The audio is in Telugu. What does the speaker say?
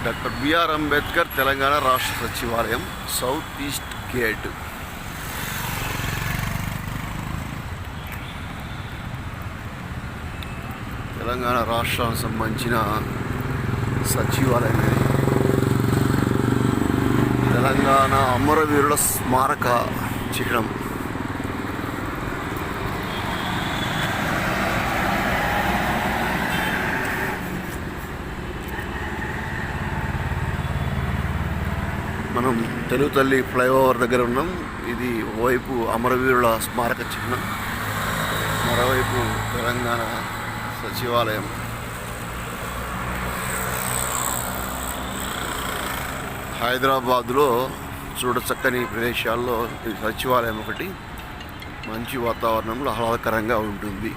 డాక్టర్ బిఆర్ అంబేద్కర్ తెలంగాణ రాష్ట్ర సచివాలయం సౌత్ ఈస్ట్ గేట్. తెలంగాణ రాష్ట్రానికి సంబంధించిన సచివాలయం. తెలంగాణ అమరవీరుల స్మారక చిహ్నం. మనం తెలుగు తల్లి ఫ్లైఓవర్ దగ్గర ఉన్నాం. ఇది ఓవైపు అమరవీరుల స్మారక చిహ్నం, మరోవైపు తెలంగాణ సచివాలయం. హైదరాబాద్లో చూడచక్కని ప్రదేశాల్లో ఈ సచివాలయం ఒకటి. మంచి వాతావరణంలో ఆహ్లాదకరంగా ఉంటుంది.